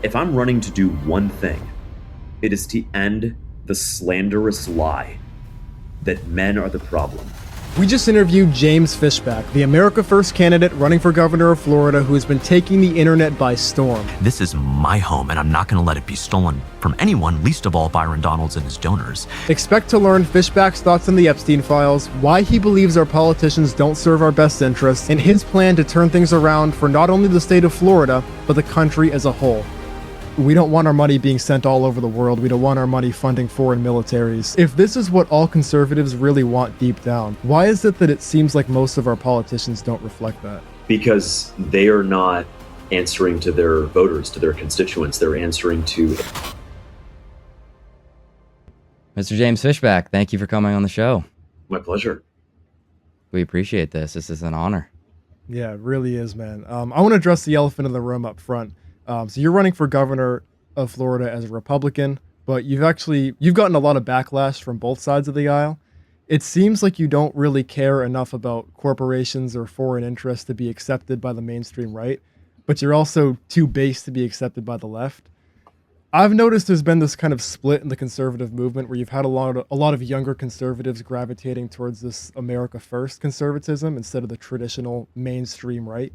If I'm running to do one thing, it is to end the slanderous lie that men are the problem. We just interviewed James Fishback, the America First candidate running for governor of Florida who has been taking the internet by storm. This is my home, and I'm not going to let it be stolen from anyone, least of all Byron Donalds and his donors. Expect to learn Fishback's thoughts on the Epstein files, why he believes our politicians don't serve our best interests, and his plan to turn things around for not only the state of Florida, but the country as a whole. We don't want our money being sent all over the world. We don't want our money funding foreign militaries. If this is what all conservatives really want deep down, why is it that it seems like most of our politicians don't reflect that? Because they are not answering to their voters, to their constituents. They're answering to... Mr. James Fishback, thank you for coming on the show. My pleasure. We appreciate this. This is an honor. Yeah, it really is, man. I want to address the elephant in the room up front. So you're running for governor of Florida as a Republican, but you've gotten a lot of backlash from both sides of the aisle. It seems like you don't really care enough about corporations or foreign interests to be accepted by the mainstream right, but you're also too base to be accepted by the left. I've noticed there's been this kind of split in the conservative movement where you've had a lot of younger conservatives gravitating towards this America First conservatism instead of the traditional mainstream right.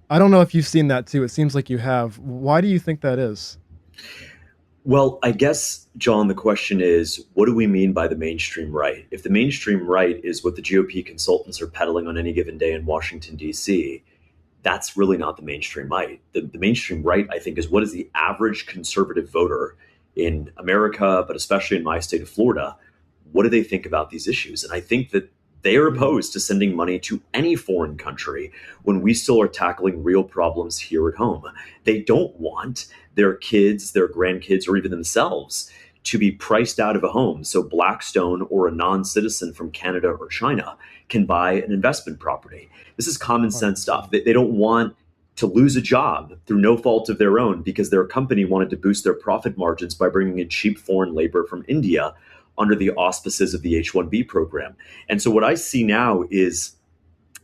I don't know if you've seen that too. It seems like you have. Why do you think that is? Well, I guess, John, the question is, what do we mean by the mainstream right? If the mainstream right is what the GOP consultants are peddling on any given day in Washington, D.C., that's really not the mainstream right. The mainstream right, I think, is what is the average conservative voter in America, but especially in my state of Florida, what do they think about these issues? And I think that they are opposed to sending money to any foreign country when we still are tackling real problems here at home. They don't want their kids, their grandkids, or even themselves to be priced out of a home so Blackstone or a non-citizen from Canada or China can buy an investment property. This is common sense stuff. They don't want to lose a job through no fault of their own because their company wanted to boost their profit margins by bringing in cheap foreign labor from India under the auspices of the H-1B program. And so what I see now is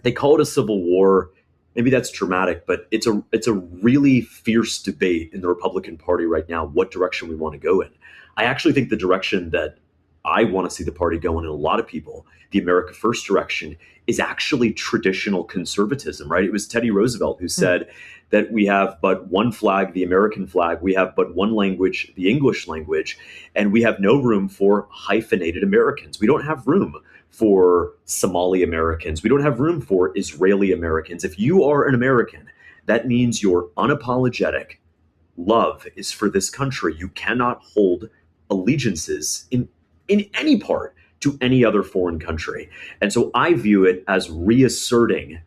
they call it a civil war. Maybe that's dramatic, but it's a really fierce debate in the Republican Party right now, what direction we want to go in. I actually think the direction that I want to see the party go in, and a lot of people, the America First direction, is actually traditional conservatism, right? It was Teddy Roosevelt who said that we have but one flag, the American flag, we have but one language, the English language, and we have no room for hyphenated Americans. We don't have room for Somali Americans. We don't have room for Israeli Americans. If you are an American, that means your unapologetic love is for this country. You cannot hold allegiances in any part to any other foreign country. And so I view it as reasserting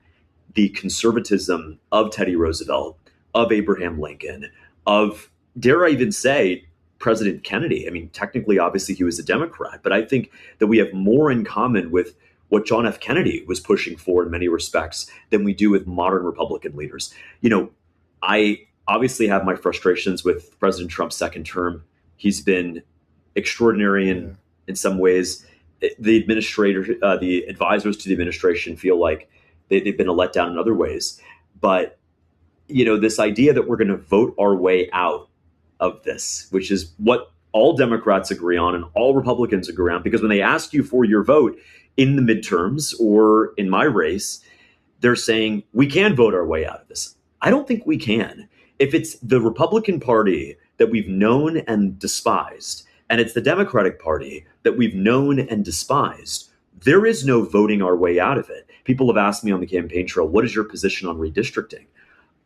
the conservatism of Teddy Roosevelt, of Abraham Lincoln, of, dare I even say, President Kennedy. I mean, technically, obviously, he was a Democrat, but I think that we have more in common with what John F. Kennedy was pushing for in many respects than we do with modern Republican leaders. You know, I obviously have my frustrations with President Trump's second term. He's been extraordinary in some ways. The advisors to the administration feel like they've been a letdown in other ways. But, you know, this idea that we're going to vote our way out of this, which is what all Democrats agree on and all Republicans agree on, because when they ask you for your vote in the midterms or in my race, they're saying we can vote our way out of this. I don't think we can. If it's the Republican Party that we've known and despised, and it's the Democratic Party that we've known and despised, there is no voting our way out of it. People have asked me on the campaign trail, what is your position on redistricting?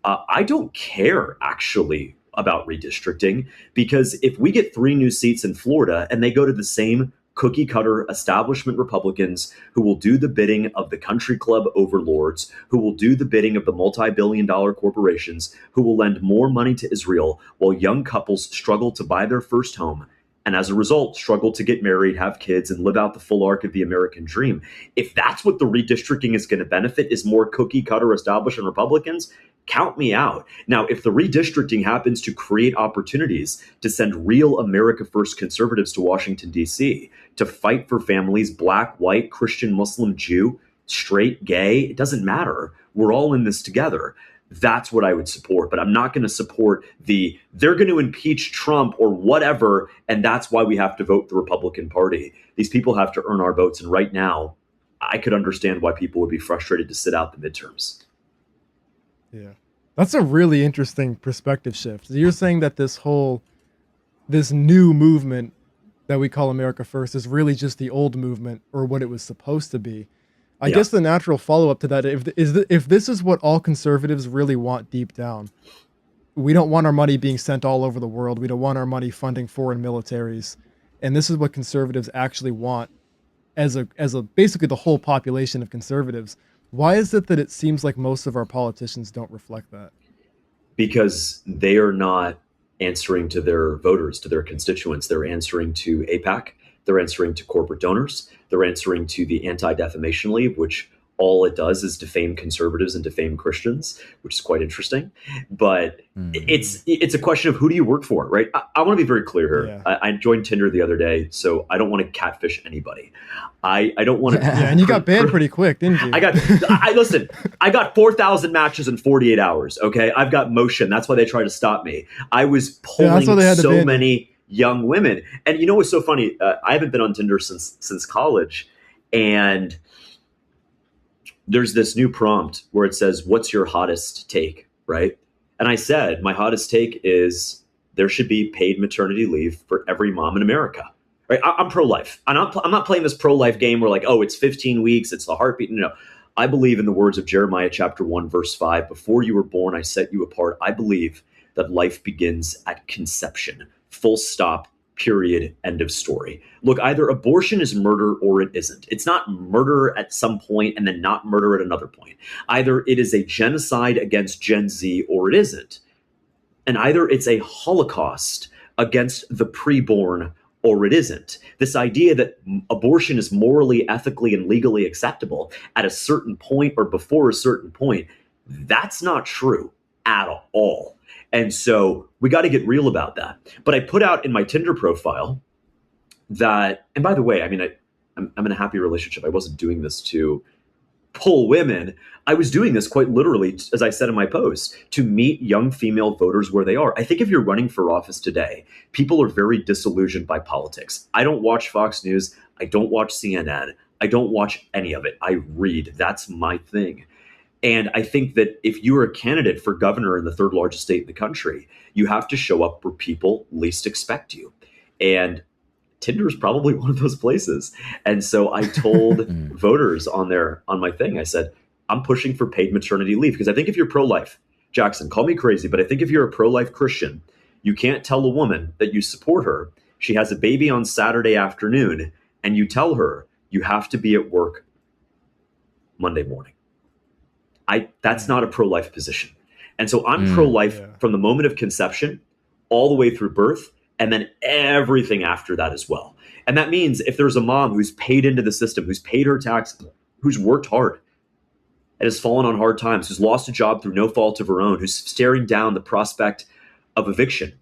I don't care, actually, about redistricting, because if we get 3 new seats in Florida and they go to the same cookie cutter establishment Republicans who will do the bidding of the country club overlords, who will do the bidding of the multi-billion-dollar corporations, who will lend more money to Israel while young couples struggle to buy their first home, and as a result, struggle to get married, have kids, and live out the full arc of the American dream. If that's what the redistricting is going to benefit, is more cookie cutter establishment Republicans, count me out. Now, if the redistricting happens to create opportunities to send real America First conservatives to Washington, D.C., to fight for families, black, white, Christian, Muslim, Jew, straight, gay, it doesn't matter. We're all in this together. that's what I would support. But I'm not going to support they're going to impeach Trump or whatever, and that's why we have to vote the Republican Party. These people have to earn our votes. And right now, I could understand why people would be frustrated to sit out the midterms. Yeah. That's a really interesting perspective shift. So you're saying that this new movement that we call America First is really just the old movement, or what it was supposed to be. I guess the natural follow-up to that, if this is what all conservatives really want deep down, we don't want our money being sent all over the world. We don't want our money funding foreign militaries. And this is what conservatives actually want as a basically the whole population of conservatives. Why is it that it seems like most of our politicians don't reflect that? Because they are not answering to their voters, to their constituents. They're answering to AIPAC. They're answering to corporate donors. They're answering to the Anti-Defamation League, which all it does is defame conservatives and defame Christians, which is quite interesting. But it's a question of who do you work for, right? I want to be very clear here. Yeah. I joined Tinder the other day, so I don't want to catfish anybody. I don't want to. Yeah, and you got banned pretty quick, didn't you? Listen, I got 4,000 matches in 48 hours. Okay, I've got motion. That's why they tried to stop me. I was pulling so many young women, and you know what's so funny? I haven't been on Tinder since college, and there's this new prompt where it says, "What's your hottest take?" Right? And I said, my hottest take is there should be paid maternity leave for every mom in America. Right? I'm pro-life. I'm not playing this pro-life game where it's 15 weeks, it's the heartbeat. No. I believe in the words of Jeremiah chapter 1, verse 5, before you were born, I set you apart. I believe that life begins at conception. Full stop. Period. End of story. Look, either abortion is murder or it isn't. It's not murder at some point and then not murder at another point. Either it is a genocide against Gen Z or it isn't. And either it's a Holocaust against the preborn or it isn't. This idea that abortion is morally, ethically, and legally acceptable at a certain point or before a certain point, that's not true at all. And so we got to get real about that. But I put out in my Tinder profile that, and by the way, I mean, I'm in a happy relationship. I wasn't doing this to pull women. I was doing this quite literally, as I said in my post, to meet young female voters where they are. I think if you're running for office today, people are very disillusioned by politics. I don't watch Fox News. I don't watch CNN. I don't watch any of it. I read. That's my thing. And I think that if you are a candidate for governor in the third largest state in the country, you have to show up where people least expect you. And Tinder is probably one of those places. And so I told voters on my thing, I said, I'm pushing for paid maternity leave because I think if you're pro-life, Jackson, call me crazy, but I think if you're a pro-life Christian, you can't tell a woman that you support her. She has a baby on Saturday afternoon and you tell her you have to be at work Monday morning. That's not a pro-life position. And so I'm pro-life from the moment of conception all the way through birth and then everything after that as well. And that means if there's a mom who's paid into the system, who's paid her taxes, who's worked hard and has fallen on hard times, who's lost a job through no fault of her own, who's staring down the prospect of eviction,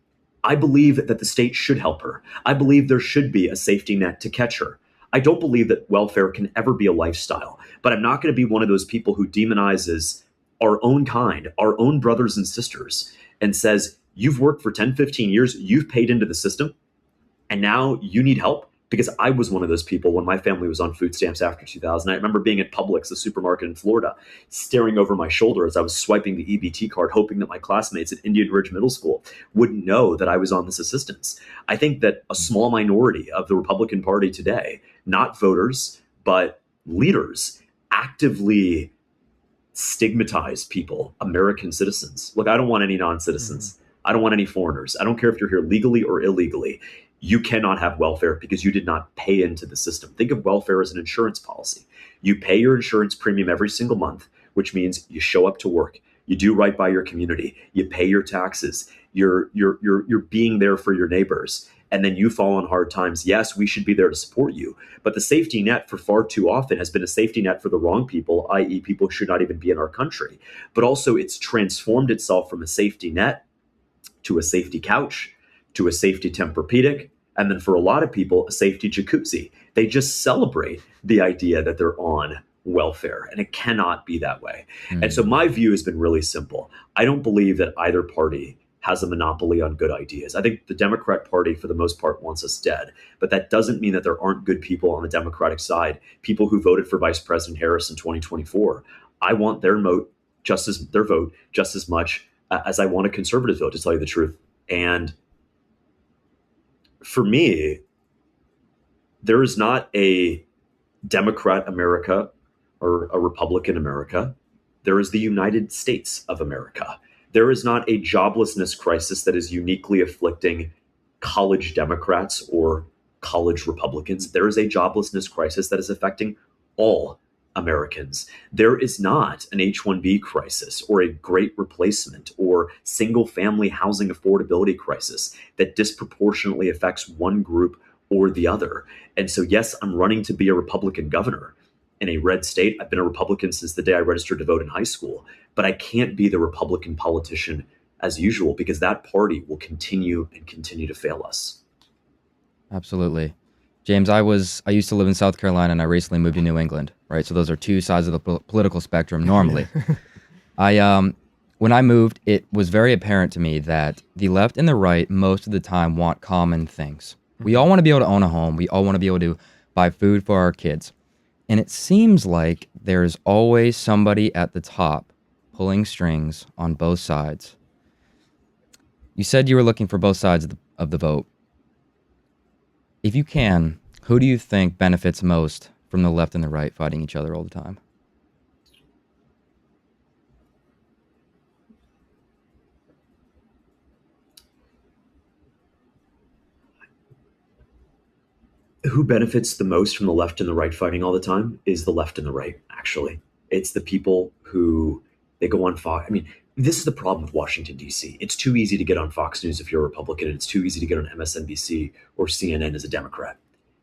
I believe that the state should help her. I believe there should be a safety net to catch her. I don't believe that welfare can ever be a lifestyle, but I'm not going to be one of those people who demonizes our own kind, our own brothers and sisters, and says, you've worked for 10, 15 years, you've paid into the system, and now you need help. Because I was one of those people when my family was on food stamps after 2000. I remember being at Publix, the supermarket in Florida, staring over my shoulder as I was swiping the EBT card, hoping that my classmates at Indian Ridge Middle School wouldn't know that I was on this assistance. I think that a small minority of the Republican Party today, not voters, but leaders, actively stigmatize people, American citizens. Look, I don't want any non-citizens. I don't want any foreigners. I don't care if you're here legally or illegally. You cannot have welfare because you did not pay into the system. Think of welfare as an insurance policy. You pay your insurance premium every single month, which means you show up to work. You do right by your community. You pay your taxes. You're being there for your neighbors. And then you fall on hard times. Yes, we should be there to support you. But the safety net for far too often has been a safety net for the wrong people, i.e. people who should not even be in our country. But also it's transformed itself from a safety net to a safety couch, to a safety Tempur-Pedic, and then for a lot of people, a safety jacuzzi. They just celebrate the idea that they're on welfare, and it cannot be that way. And so my view has been really simple. I don't believe that either party has a monopoly on good ideas. I think the Democrat Party, for the most part, wants us dead. But that doesn't mean that there aren't good people on the Democratic side, people who voted for Vice President Harris in 2024. I want their vote just as much as I want a conservative vote, to tell you the truth. And for me, there is not a Democrat America or a Republican America. There is the United States of America. There is not a joblessness crisis that is uniquely afflicting college Democrats or college Republicans. There is a joblessness crisis that is affecting all Americans. There is not an H-1B crisis or a great replacement or single family housing affordability crisis that disproportionately affects one group or the other. And so, yes, I'm running to be a Republican governor in a red state. I've been a Republican since the day I registered to vote in high school, but I can't be the Republican politician as usual, because that party will continue to fail us. Absolutely. James, I used to live in South Carolina, and I recently moved to New England, right? So those are two sides of the political spectrum normally. When I moved, it was very apparent to me that the left and the right most of the time want common things. We all want to be able to own a home. We all want to be able to buy food for our kids. And it seems like there's always somebody at the top pulling strings on both sides. You said you were looking for both sides of the vote. If you can, who do you think benefits most from the left and the right fighting each other all the time? Who benefits the most from the left and the right fighting all the time is the left and the right, actually. It's the people who, they go on Fox. I mean, this is the problem with Washington, D.C. It's too easy to get on Fox News if you're a Republican, and it's too easy to get on MSNBC or CNN as a Democrat,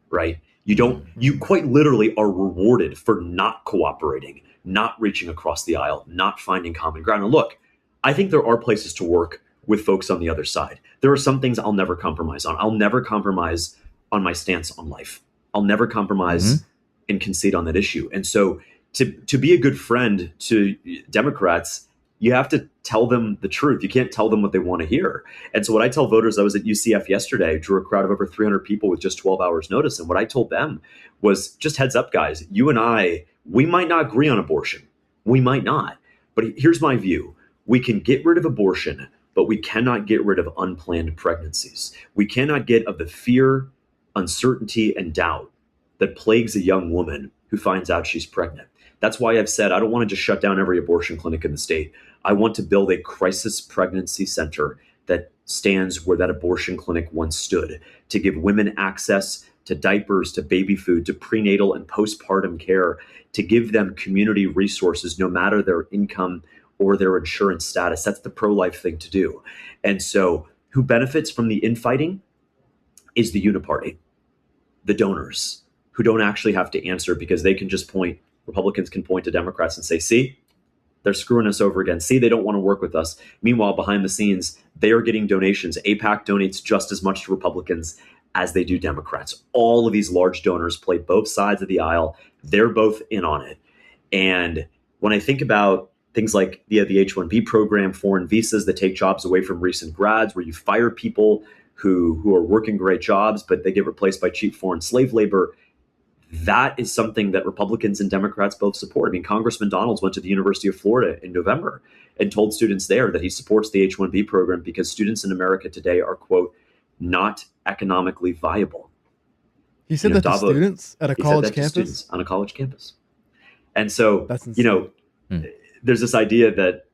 right? You quite literally are rewarded for not cooperating, not reaching across the aisle, not finding common ground. And look, I think there are places to work with folks on the other side. There are some things I'll never compromise on. I'll never compromise on my stance on life. I'll never compromise and concede on that issue. And so to be a good friend to Democrats, you have to tell them the truth. You can't tell them what they want to hear. And so what I tell voters, I was at UCF yesterday, drew a crowd of over 300 people with just 12 hours notice. And what I told them was, just heads up, guys, you and I, we might not agree on abortion. We might not. But here's my view. We can get rid of abortion, but we cannot get rid of unplanned pregnancies. We cannot get of the fear, uncertainty, and doubt that plagues a young woman who finds out she's pregnant. That's why I've said I don't want to just shut down every abortion clinic in the state. I want to build a crisis pregnancy center that stands where that abortion clinic once stood, to give women access to diapers, to baby food, to prenatal and postpartum care, to give them community resources no matter their income or their insurance status. That's the pro-life thing to do. And so who benefits from the infighting is the uniparty, the donors, who don't actually have to answer, because they can just point, Republicans can point to Democrats and say, see, they're screwing us over again. See, they don't want to work with us. Meanwhile, behind the scenes, they are getting donations. AIPAC donates just as much to Republicans as they do Democrats. All of these large donors play both sides of the aisle. They're both in on it. And when I think about things like the H-1B program, foreign visas that take jobs away from recent grads, where you fire people who are working great jobs, but they get replaced by cheap foreign slave labor, that is something that Republicans and Democrats both support. I mean, Congressman Donalds went to the University of Florida in November and told students there that he supports the H-1B program because students in America today are, quote, not economically viable. He said that to students at a college campus? Students on a college campus. And so, there's this idea that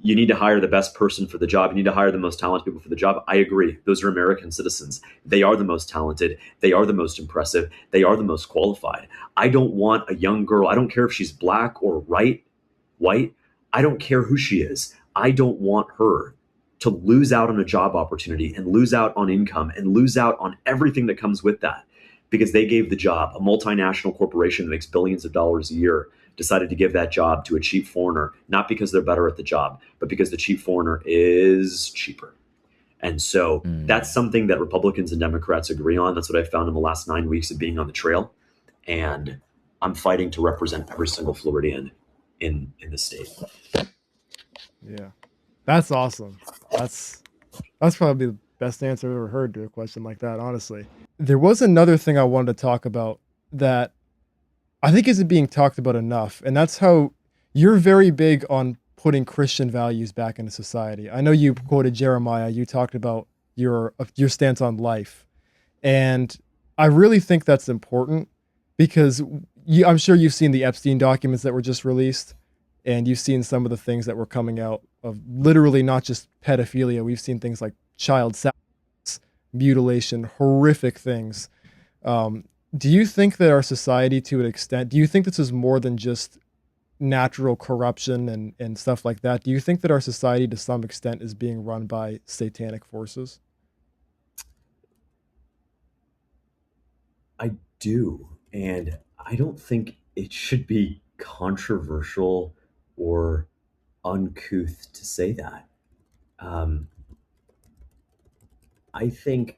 you need to hire the best person for the job. You need to hire the most talented people for the job. I agree. Those are American citizens. They are the most talented. They are the most impressive. They are the most qualified. I don't want a young girl. I don't care if she's black or white. I don't care who she is. I don't want her to lose out on a job opportunity and lose out on income and lose out on everything that comes with that, because they gave the job. A multinational corporation that makes billions of dollars a year decided to give that job to a cheap foreigner, not because they're better at the job, but because the cheap foreigner is cheaper. And so that's something that Republicans and Democrats agree on. That's what I found in the last 9 weeks of being on the trail. And I'm fighting to represent every single Floridian in the state. Yeah, that's awesome. That's probably the best answer I've ever heard to a question like that, honestly. There was another thing I wanted to talk about that I think isn't being talked about enough, and that's how you're very big on putting Christian values back into society. I know you quoted Jeremiah. You talked about your stance on life, and I really think that's important because I'm sure you've seen the Epstein documents that were just released, and you've seen some of the things that were coming out of literally not just pedophilia. We've seen things like child sex, mutilation, horrific things. Do you think that our society, to an extent, do you think this is more than just natural corruption and stuff like that? Do you think that our society, to some extent, is being run by satanic forces? I do. And I don't think it should be controversial or uncouth to say that. Um, I think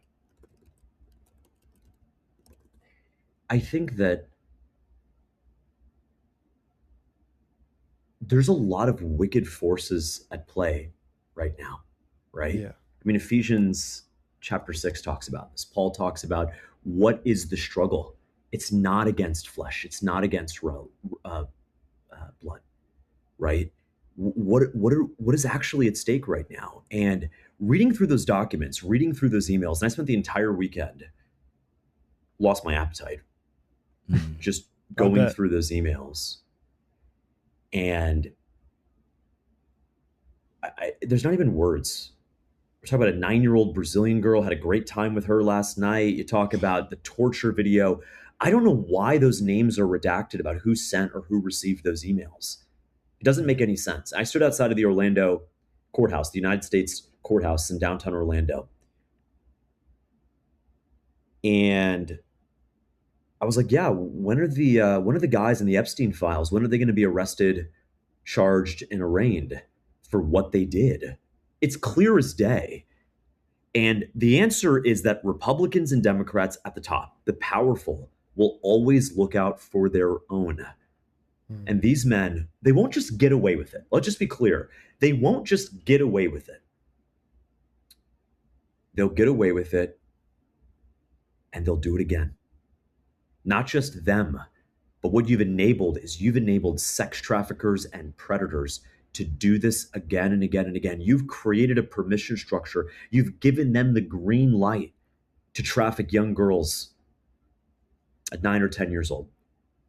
that there's a lot of wicked forces at play right now, right? Yeah. I mean, Ephesians chapter 6 talks about this. Paul talks about what is the struggle. It's not against flesh. It's not against blood, right? What is actually at stake right now? And reading through those documents, reading through those emails, and I spent the entire weekend, lost my appetite, just going through those emails. And there's not even words. We're talking about a 9-year-old Brazilian girl, had a great time with her last night. You talk about the torture video. I don't know why those names are redacted about who sent or who received those emails. It doesn't make any sense. I stood outside of the Orlando courthouse, the United States courthouse in downtown Orlando. And I was like, yeah, when are the guys in the Epstein files, when are they going to be arrested, charged, and arraigned for what they did? It's clear as day. And the answer is that Republicans and Democrats at the top, the powerful, will always look out for their own. And these men, they won't just get away with it. Let's just be clear. They won't just get away with it. They'll get away with it, and they'll do it again. Not just them, but what you've enabled is you've enabled sex traffickers and predators to do this again and again and again. You've created a permission structure. You've given them the green light to traffic young girls at 9 or 10 years old,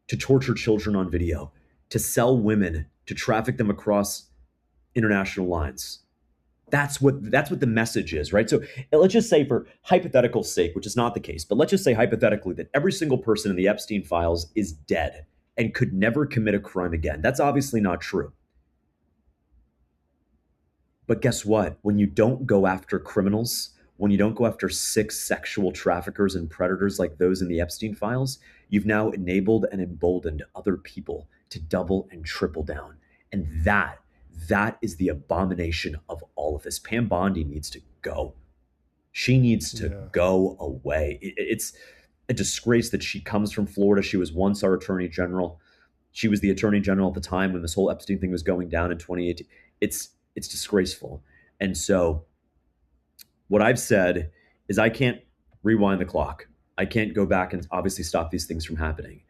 to torture children on video, to sell women, to traffic them across international lines. That's what the message is, right? So let's just say, for hypothetical sake, which is not the case, but let's just say hypothetically that every single person in the Epstein files is dead and could never commit a crime again. That's obviously not true. But guess what? When you don't go after criminals, when you don't go after sick sexual traffickers and predators like those in the Epstein files, you've now enabled and emboldened other people to double and triple down. And that is the abomination of all of this. Pam Bondi needs to go. She needs to go away. It's a disgrace that she comes from Florida. She was once our attorney general. She was the attorney general at the time when this whole Epstein thing was going down in 2018. It's disgraceful. And so what I've said is I can't rewind the clock. I can't go back and obviously stop these things from happening.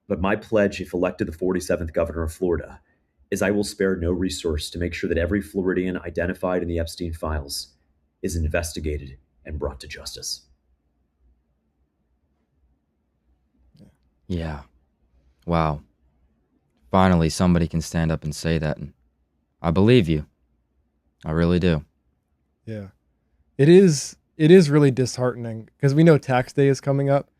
But my pledge, if elected the 47th governor of Florida, is I will spare no resource to make sure that every Floridian identified in the Epstein files is investigated and brought to justice. Yeah. Wow. Finally, somebody can stand up and say that. And I believe you. I really do. Yeah. It is really disheartening because we know tax day is coming up,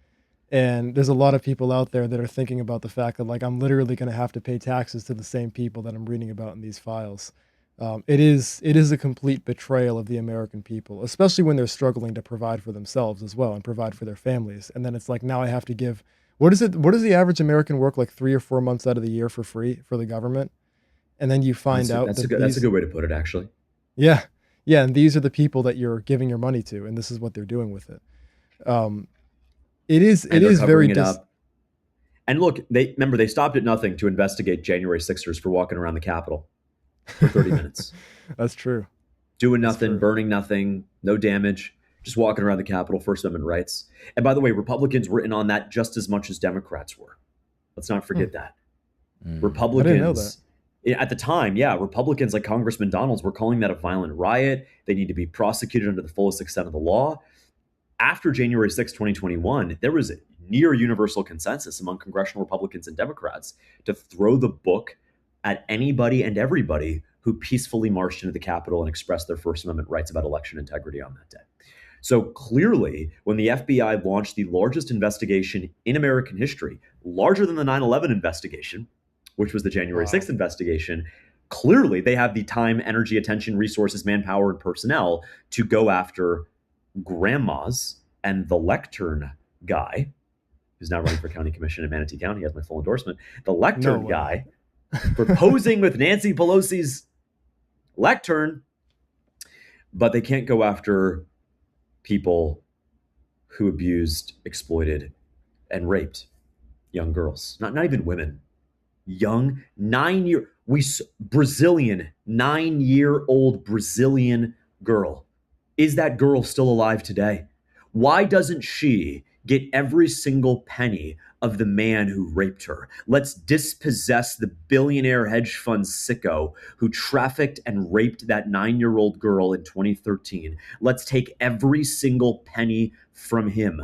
and there's a lot of people out there that are thinking about the fact that, like, I'm literally going to have to pay taxes to the same people that I'm reading about in these files. It is a complete betrayal of the American people, especially when they're struggling to provide for themselves as well and provide for their families. And then it's like, now I have to give, what does the average American work, like 3 or 4 months out of the year for free for the government? And then you find out that's a good way to put it, actually. Yeah. Yeah. And these are the people that you're giving your money to, and this is what they're doing with it. It is very And look, they stopped at nothing to investigate January 6ers for walking around the Capitol for 30 minutes. That's true. Doing That's nothing, true. burning nothing, no damage, just walking around the Capitol, First Amendment rights. And by the way, Republicans were in on that just as much as Democrats were. Let's not forget that. Republicans, I didn't know that. At the time, Republicans like Congressman Donalds were calling that a violent riot. They need to be prosecuted under the fullest extent of the law. After January 6, 2021, there was near universal consensus among congressional Republicans and Democrats to throw the book at anybody and everybody who peacefully marched into the Capitol and expressed their First Amendment rights about election integrity on that day. So clearly, when the FBI launched the largest investigation in American history, larger than the 9/11 investigation, which was the January 6th investigation, clearly they have the time, energy, attention, resources, manpower, and personnel to go after grandmas and the lectern guy, who's now running for county commission in Manatee County, has my full endorsement, the lectern guy proposing with Nancy Pelosi's lectern, but they can't go after people who abused, exploited, and raped young girls. Not even women. Young, 9-year-old Brazilian girl. Is that girl still alive today? Why doesn't she get every single penny of the man who raped her? Let's dispossess the billionaire hedge fund sicko who trafficked and raped that 9-year-old girl in 2013. Let's take every single penny from him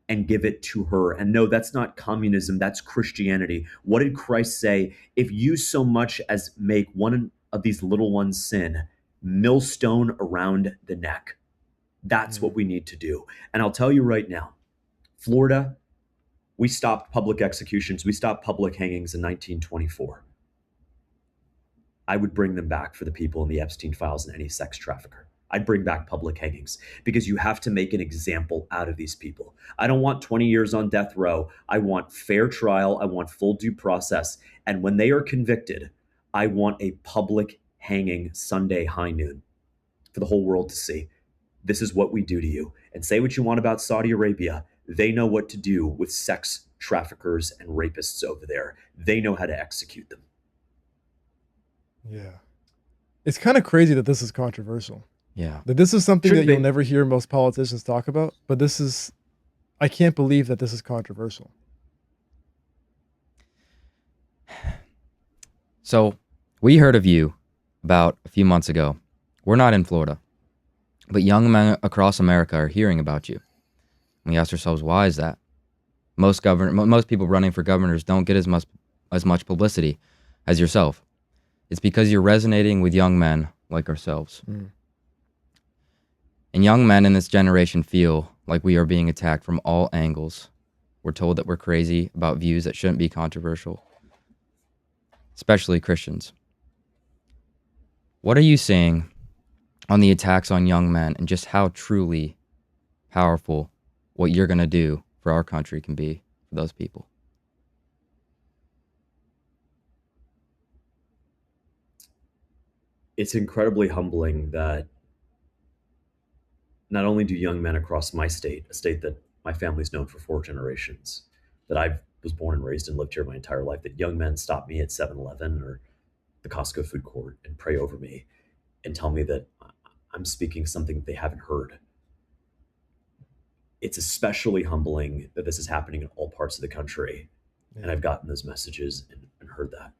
and give it to her. And no, that's not communism, that's Christianity. What did Christ say? If you so much as make one of these little ones sin, millstone around the neck. That's what we need to do. And I'll tell you right now, Florida, we stopped public executions. We stopped public hangings in 1924. I would bring them back for the people in the Epstein files and any sex trafficker. I'd bring back public hangings because you have to make an example out of these people. I don't want 20 years on death row. I want fair trial. I want full due process. And when they are convicted, I want a public hanging Sunday high noon for the whole world to see. This is what we do to you. And say what you want about Saudi Arabia. They know what to do with sex traffickers and rapists over there. They know how to execute them. Yeah. It's kind of crazy that this is controversial. Yeah. That this is something Shouldn't that you'll be. never hear most politicians talk about, but this is, I can't believe that this is controversial. So we heard of you about a few months ago. We're not in Florida, but young men across America are hearing about you. We asked ourselves, why is that? Most people running for governors don't get as much publicity as yourself. It's because you're resonating with young men like ourselves. And young men in this generation feel like we are being attacked from all angles. We're told that we're crazy about views that shouldn't be controversial, especially Christians. What are you seeing on the attacks on young men and just how truly powerful what you're going to do for our country can be for those people? It's incredibly humbling that not only do young men across my state, a state that my family's known for 4 generations, that I was born and raised and lived here my entire life, that young men stop me at 7-Eleven or the Costco food court and pray over me and tell me that I'm speaking something they haven't heard. It's especially humbling that this is happening in all parts of the country. And I've gotten those messages and heard that.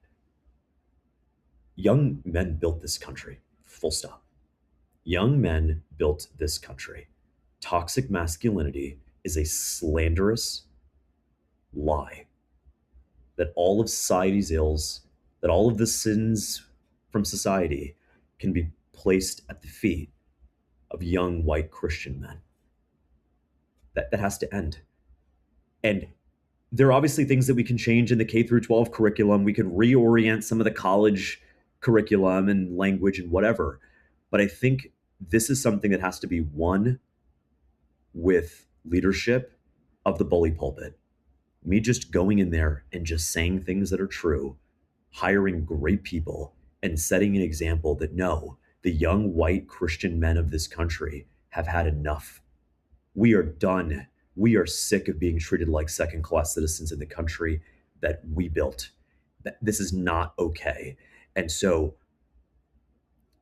Young men built this country, full stop. Young men built this country. Toxic masculinity is a slanderous lie that all of society's ills, that all of the sins from society can be placed at the feet of young white Christian men. That has to end. And there are obviously things that we can change in the K through 12 curriculum. We can reorient some of the college curriculum and language and whatever. But I think this is something that has to be won with leadership of the bully pulpit. Me just going in there and just saying things that are true, hiring great people, and setting an example that no, the young white Christian men of this country have had enough. We are done. We are sick of being treated like second-class citizens in the country. that we built. This is not okay. And so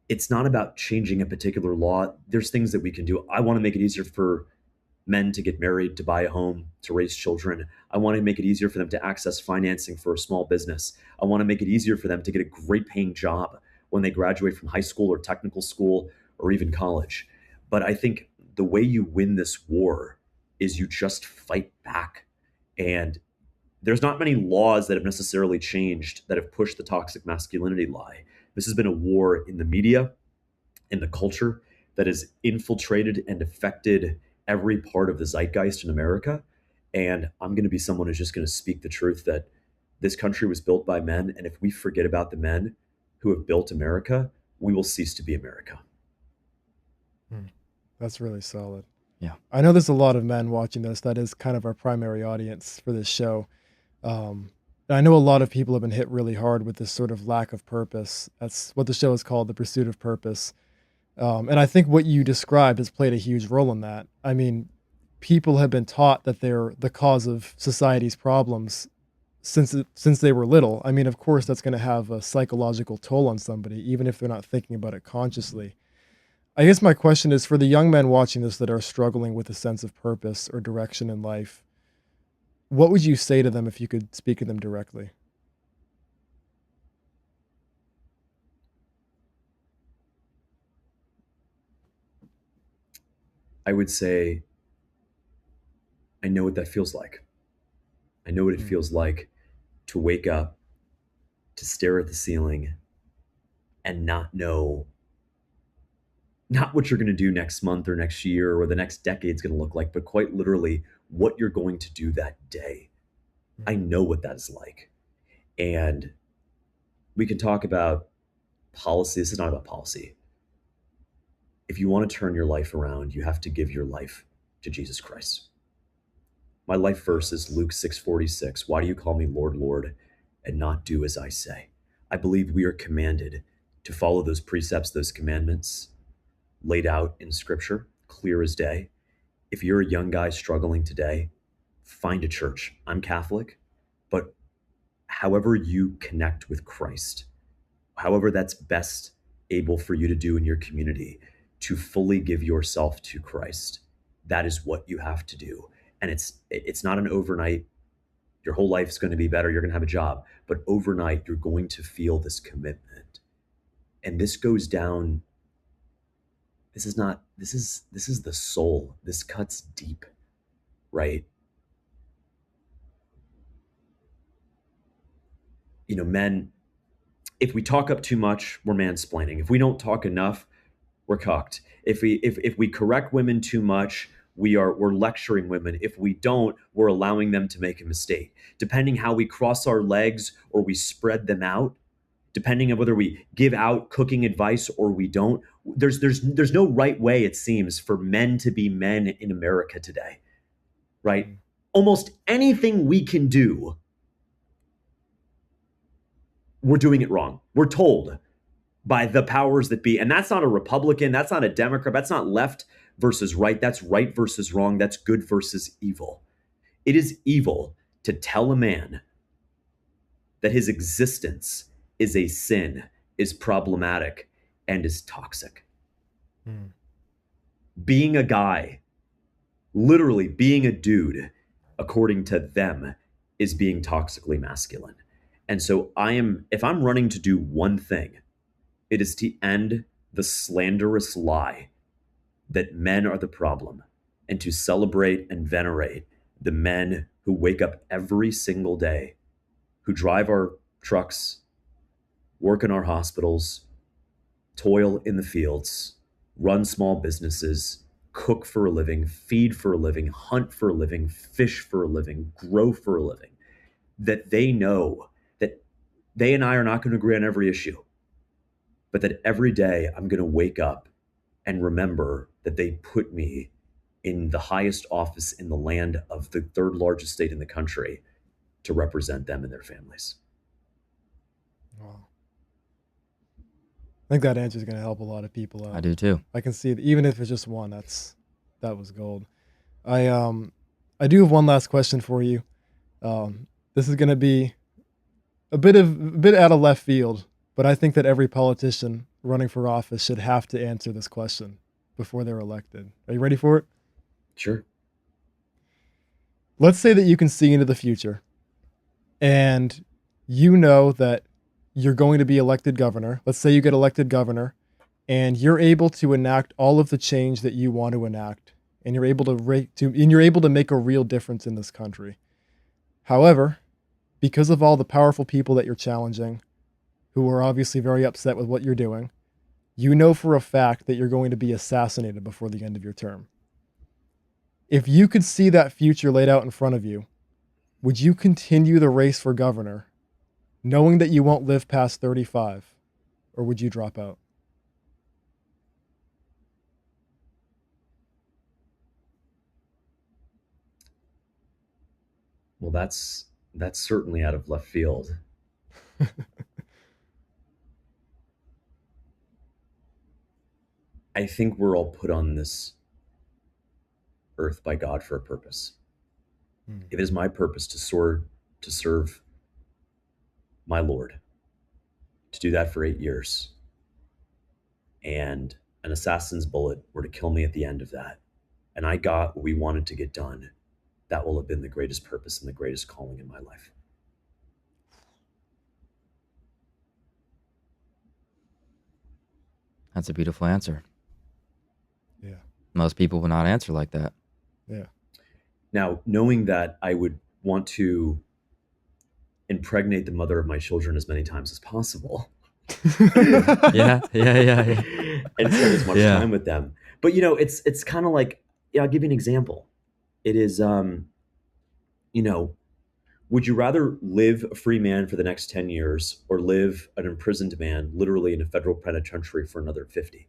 it's not about changing a particular law. There's things that we can do. I want to make it easier for men to get married, to buy a home, to raise children. I want to make it easier for them to access financing for a small business. I want to make it easier for them to get a great paying job when they graduate from high school or technical school or even college. But I think the way you win this war is you just fight back. And there's not many laws that have necessarily changed that have pushed the toxic masculinity lie. This has been a war in the media, in the culture, that has infiltrated and affected every part of the zeitgeist in America. And I'm going to be someone who's just going to speak the truth that this country was built by men. And if we forget about the men who have built America, we will cease to be America. That's really solid. Yeah. I know there's a lot of men watching this. That is kind of our primary audience for this show. And I know a lot of people have been hit really hard with this sort of lack of purpose. That's what the show is called, The Pursuit of Purpose. And I think what you described has played a huge role in that. I mean, people have been taught that they're the cause of society's problems since they were little. I mean, of course, that's going to have a psychological toll on somebody, even if they're not thinking about it consciously. I guess my question is for the young men watching this that are struggling with a sense of purpose or direction in life, what would you say to them if you could speak to them directly? I would say, I know what that feels like. I know what it feels like to wake up, to stare at the ceiling, and not know, not what you're going to do next month or next year or the next decade's going to look like, but quite literally what you're going to do that day. I know what that is like. And we can talk about policy. This is not about policy. If you want to turn your life around, you have to give your life to Jesus Christ. My life verse is Luke 6:46. Why do you call me Lord, Lord, and not do as I say? I believe we are commanded to follow those precepts, those commandments laid out in Scripture, clear as day. If you're a young guy struggling today, find a church. I'm Catholic, but however you connect with Christ, however that's best able for you to do in your community, to fully give yourself to Christ, that is what you have to do. And it's not an overnight, your whole life is going to be better, you're going to have a job, but overnight you're going to feel this commitment. And this goes down, this is the soul. This cuts deep, right? You know, men, if we talk up too much, we're mansplaining. If we don't talk enough, we're cucked. If we correct women too much, we're lecturing women. If we don't, we're allowing them to make a mistake. Depending how we cross our legs or we spread them out, depending on whether we give out cooking advice or we don't, there's no right way, it seems, for men to be men in America today, right? Almost anything we can do, we're doing it wrong. We're told by the powers that be. And that's not a Republican, that's not a Democrat, that's not left versus right, that's right versus wrong, that's good versus evil. It is evil to tell a man that his existence is a sin, is problematic, and is toxic. Being a guy, literally being a dude, according to them, is being toxically masculine. And so if I'm running to do one thing, it is to end the slanderous lie that men are the problem and to celebrate and venerate the men who wake up every single day, who drive our trucks, work in our hospitals, toil in the fields, run small businesses, cook for a living, feed for a living, hunt for a living, fish for a living, grow for a living, that they know that they and I are not going to agree on every issue, but that every day I'm going to wake up and remember that they put me in the highest office in the land of the third largest state in the country to represent them and their families. Wow. I think that answer is going to help a lot of people out. I do too. I can see it, even if it's just one, that was gold. I do have one last question for you. This is going to be a bit out of left field, but I think that every politician running for office should have to answer this question before they're elected. Are you ready for it? Sure. Let's say that you can see into the future and you know that you're going to be elected governor. Let's say you get elected governor and you're able to enact all of the change that you want to enact, and you're able to make a real difference in this country. However, because of all the powerful people that you're challenging, who are obviously very upset with what you're doing, you know for a fact that you're going to be assassinated before the end of your term. If you could see that future laid out in front of you, would you continue the race for governor, knowing that you won't live past 35, or would you drop out? Well, that's certainly out of left field. I think we're all put on this earth by God for a purpose. If it is my purpose to serve my Lord, to do that for 8 years, and an assassin's bullet were to kill me at the end of that, and I got what we wanted to get done, that will have been the greatest purpose and the greatest calling in my life. That's a beautiful answer. Yeah. Most people would not answer like that. Yeah. Now, knowing that I would want to impregnate the mother of my children as many times as possible. Yeah. And spend as much time with them. But it's kind of like, I'll give you an example. It is, would you rather live a free man for the next 10 years or live an imprisoned man literally in a federal penitentiary for another 50?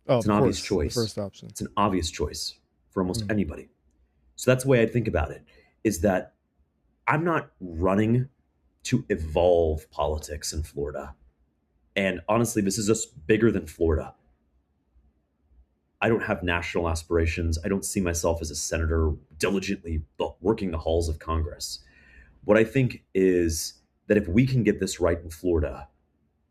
Oh, it's an obvious choice. The first option. It's an obvious choice for almost anybody. So that's the way I think about it, is that I'm not running to evolve politics in Florida. And honestly, this is just bigger than Florida. I don't have national aspirations. I don't see myself as a senator diligently working the halls of Congress. What I think is that if we can get this right in Florida,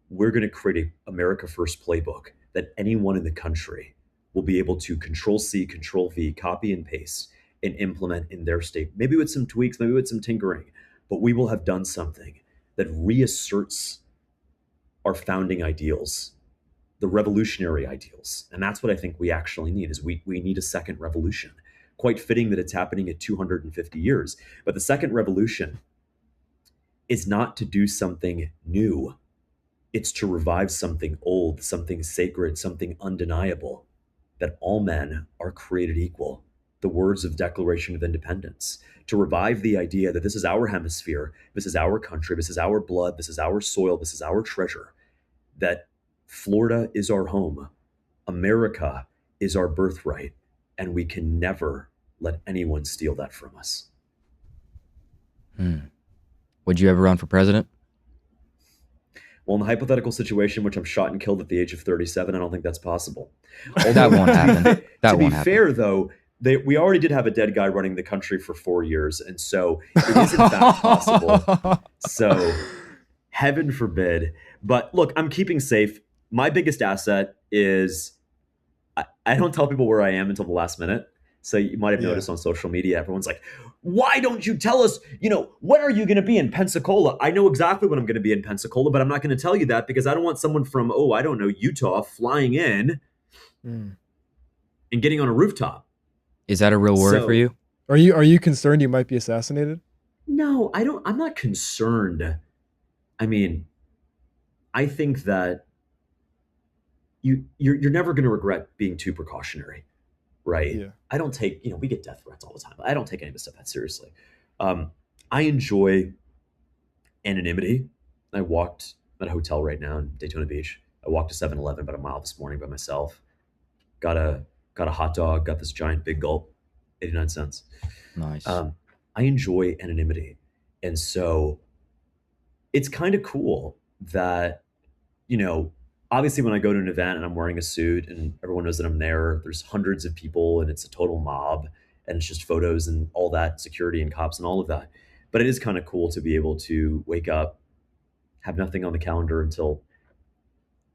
we're going to create an America First playbook that anyone in the country will be able to Control-C, Control-V, copy and paste, and implement in their state. Maybe with some tweaks, maybe with some tinkering, but we will have done something that reasserts our founding ideals, the revolutionary ideals. And that's what I think we actually need, is we need a second revolution. Quite fitting that it's happening at 250 years. But the second revolution is not to do something new. It's to revive something old, something sacred, something undeniable, that all men are created equal. The words of Declaration of Independence, to revive the idea that this is our hemisphere, this is our country, this is our blood, this is our soil, this is our treasure, that Florida is our home, America is our birthright, and we can never let anyone steal that from us. Would you ever run for president? Well, in the hypothetical situation, which I'm shot and killed at the age of 37, I don't think that's possible. That won't happen. To be fair, though, we already did have a dead guy running the country for 4 years, and so it is in fact possible. So heaven forbid. But look, I'm keeping safe. My biggest asset is I don't tell people where I am until the last minute. So you might have noticed on social media, everyone's like, why don't you tell us, when are you going to be in Pensacola? I know exactly when I'm going to be in Pensacola, but I'm not going to tell you that because I don't want someone from, Utah flying in and getting on a rooftop. Is that a real worry for you? Are you concerned you might be assassinated? No, I'm not concerned. I mean, I think that you're never going to regret being too precautionary, right? Yeah. I don't take, we get death threats all the time. I don't take any of this stuff that seriously. I enjoy anonymity. I walked at a hotel right now in Daytona Beach. I walked to 7-Eleven about a mile this morning by myself. Got a hot dog, got this giant big gulp, 89 cents. Nice. I enjoy anonymity. And so it's kind of cool that, obviously when I go to an event and I'm wearing a suit and everyone knows that I'm there's hundreds of people and it's a total mob and it's just photos and all that, security and cops and all of that. But it is kind of cool to be able to wake up, have nothing on the calendar until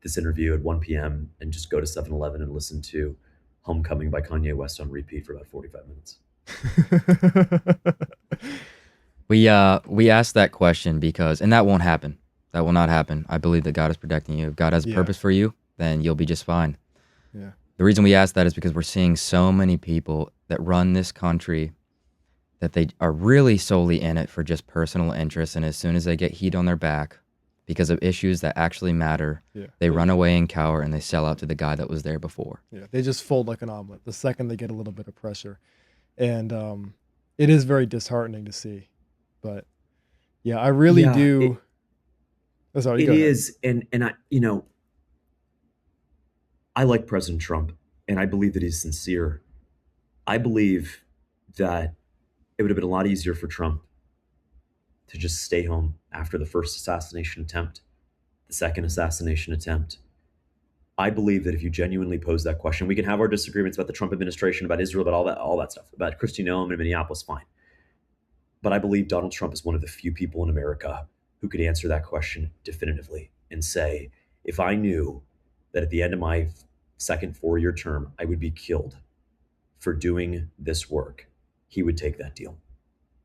this interview at 1 p.m. and just go to 7-Eleven and listen to Homecoming by Kanye West on repeat for about 45 minutes. We asked that question because, and that won't happen. That will not happen. I believe that God is protecting you. If God has a purpose for you, then you'll be just fine. Yeah. The reason we asked that is because we're seeing so many people that run this country that they are really solely in it for just personal interest, and as soon as they get heat on their back because of issues that actually matter, they run away and cower, and they sell out to the guy that was there before. Yeah, they just fold like an omelet the second they get a little bit of pressure. And it is very disheartening to see. But yeah, I really do. It is. And I like President Trump, and I believe that he's sincere. I believe that it would have been a lot easier for Trump to just stay home after the first assassination attempt, the second assassination attempt. I believe that if you genuinely pose that question, we can have our disagreements about the Trump administration, about Israel, about all that stuff, about Kristi Noem in Minneapolis, fine. But I believe Donald Trump is one of the few people in America who could answer that question definitively and say, if I knew that at the end of my second 4-year term, I would be killed for doing this work, he would take that deal.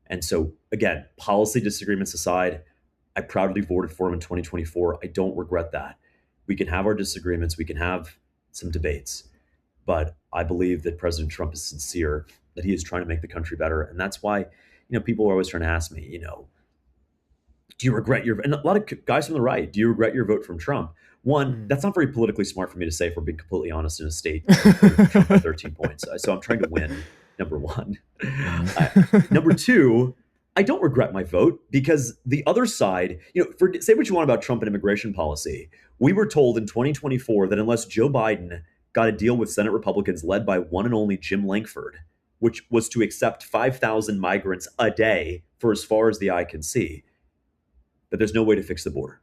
And so, again, policy disagreements aside, I proudly voted for him in 2024. I don't regret that. We can have our disagreements. We can have some debates. But I believe that President Trump is sincere, that he is trying to make the country better. And that's why, people are always trying to ask me, do you regret and a lot of guys from the right, do you regret your vote from Trump? One, that's not very politically smart for me to say, if we're being completely honest, in a state Trump by 13 points. So I'm trying to win, number one. Number two, I don't regret my vote because the other side, say what you want about Trump and immigration policy. We were told in 2024 that unless Joe Biden got a deal with Senate Republicans led by one and only Jim Lankford, which was to accept 5,000 migrants a day for as far as the eye can see, that there's no way to fix the border.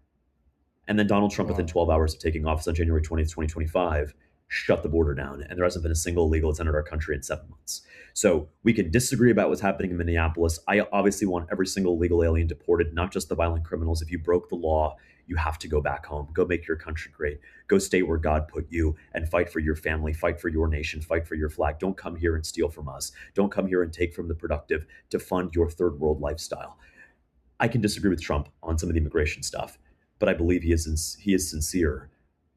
And then Donald Trump, within 12 hours of taking office on January 20th, 2025, shut the border down. And there hasn't been a single illegal that's entered our country in 7 months. So we can disagree about what's happening in Minneapolis. I obviously want every single illegal alien deported, not just the violent criminals. If you broke the law, you have to go back home. Go make your country great. Go stay where God put you and fight for your family, fight for your nation, fight for your flag. Don't come here and steal from us. Don't come here and take from the productive to fund your third world lifestyle. I can disagree with Trump on some of the immigration stuff, but I believe he is sincere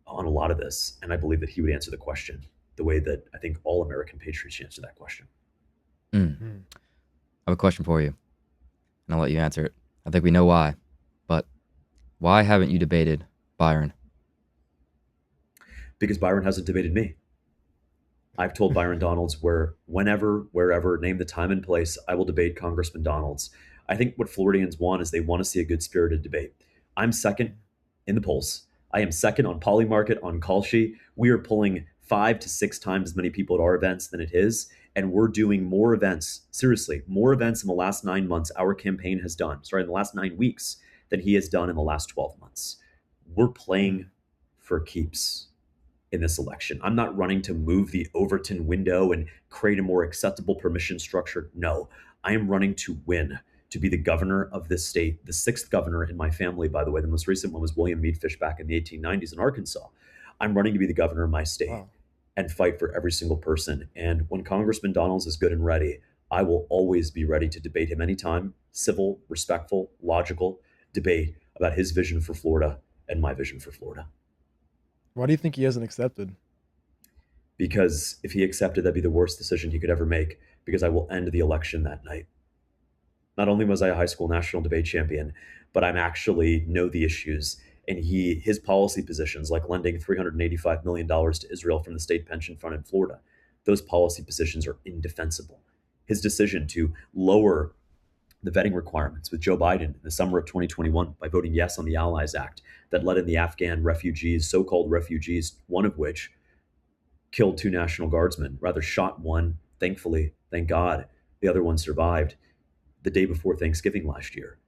on a lot of this. And I believe that he would answer the question the way that I think all American patriots should answer that question. I have a question for you, and I'll let you answer it. I think we know why, but why haven't you debated Byron? Because Byron hasn't debated me. I've told Byron Donalds whenever, wherever, name the time and place, I will debate Congressman Donalds. I think what Floridians want is they want to see a good-spirited debate. I'm second in the polls. I am second on Polymarket, on Kalshi. We are pulling 5 to 6 times as many people at our events than it is, and we're doing more events, seriously, more events in the last 9 months our campaign has done, in the last 9 weeks, than he has done in the last 12 months. We're playing for keeps in this election. I'm not running to move the Overton window and create a more acceptable permission structure. No, I am running to win, to be the governor of this state, the 6th governor in my family, by the way. The most recent one was William Meade Fishback in the 1890s in Arkansas. I'm running to be the governor of my state and fight for every single person. And when Congressman Donalds is good and ready, I will always be ready to debate him anytime. Civil, respectful, logical debate about his vision for Florida and my vision for Florida. Why do you think he hasn't accepted? Because if he accepted, that'd be the worst decision he could ever make, because I will end the election that night. Not only was I a high school national debate champion, but I'm actually know the issues. And his policy positions, like lending $385 million to Israel from the state pension fund in Florida, those policy positions are indefensible. His decision to lower the vetting requirements with Joe Biden in the summer of 2021 by voting yes on the Allies Act that let in the Afghan refugees, so-called refugees, one of which killed 2 National Guardsmen, rather shot one, thankfully, thank God, the other one survived the day before Thanksgiving last year.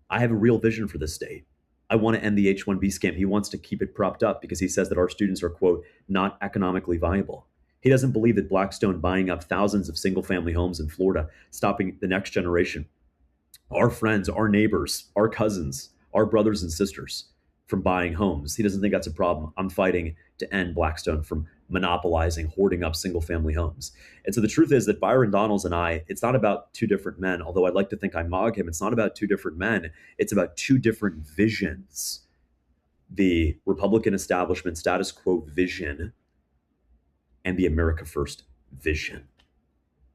I have a real vision for this state. I want to end the H-1B scam. He wants to keep it propped up because he says that our students are, quote, not economically viable. He doesn't believe that Blackstone buying up thousands of single-family homes in Florida, stopping the next generation our friends, our neighbors, our cousins, our brothers and sisters from buying homes. He doesn't think that's a problem. I'm fighting to end Blackstone from monopolizing, hoarding up single family homes. And so the truth is that Byron Donalds and I, it's not about two different men, although I'd like to think I mog him. It's not about two different men, it's about two different visions. The Republican establishment status quo vision and the America First vision.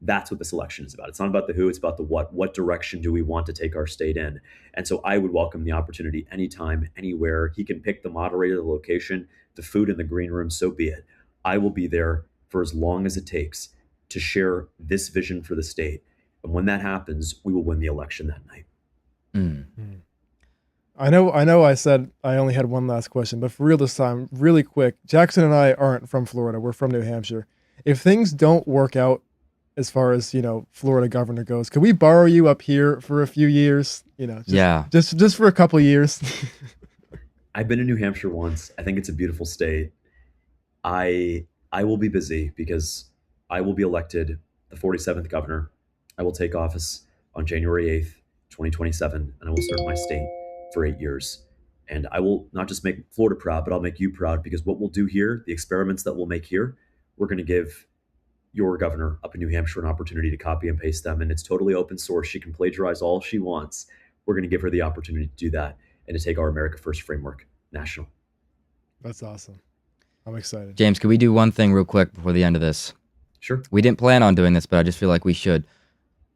That's what this election is about. It's not about the who, it's about the what. What direction do we want to take our state in? And so I would welcome the opportunity anytime, anywhere. He can pick the moderator, the location, the food in the green room, so be it. I will be there for as long as it takes to share this vision for the state. And when that happens, we will win the election that night. I know I said I only had one last question, but for real this time, really quick, Jackson and I aren't from Florida. We're from New Hampshire. If things don't work out as far as, Florida governor goes, could we borrow you up here for a few years? Just for a couple of years. I've been in New Hampshire once. I think it's a beautiful state. I will be busy because I will be elected the 47th governor. I will take office on January 8th, 2027, and I will serve my state for 8 years. And I will not just make Florida proud, but I'll make you proud, because what we'll do here, the experiments that we'll make here, we're going to give your governor up in New Hampshire an opportunity to copy and paste them. And it's totally open source. She can plagiarize all she wants. We're going to give her the opportunity to do that and to take our America First framework national. That's awesome. I'm excited. James, can we do one thing real quick before the end of this? Sure. We didn't plan on doing this, but I just feel like we should.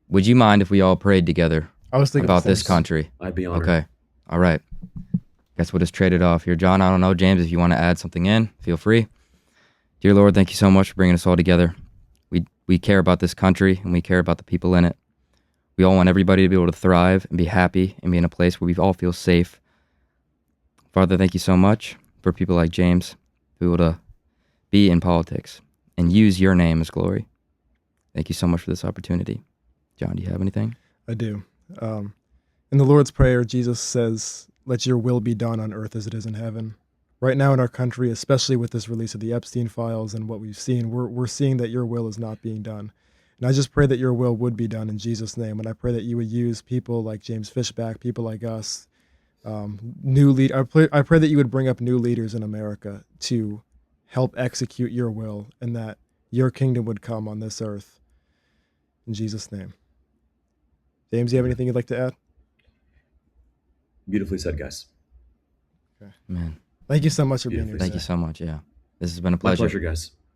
Would you mind if we all prayed together I was thinking about this country? I'd be honored. Okay. All right. Guess we'll just trade it off here. John, I don't know. James, if you want to add something in, feel free. Dear Lord, thank you so much for bringing us all together. We care about this country, and we care about the people in it. We all want everybody to be able to thrive and be happy and be in a place where we all feel safe. Father, thank you so much for people like James who will to be in politics and use your name as glory. Thank you so much for this opportunity. John, do you have anything? I do. In the Lord's Prayer, Jesus says, "Let your will be done on earth as it is in heaven." Right now in our country, especially with this release of the Epstein files and what we've seen, we're seeing that your will is not being done. And I just pray that your will would be done in Jesus' name. And I pray that you would use people like James Fishback, people like us, I pray that you would bring up new leaders in America to help execute your will, and that your kingdom would come on this earth. In Jesus' name. James, do you have anything you'd like to add? Beautifully said, guys. Okay. Man. Thank you so much for being here. Thank you so much. Yeah. This has been a My pleasure. pleasure, guys.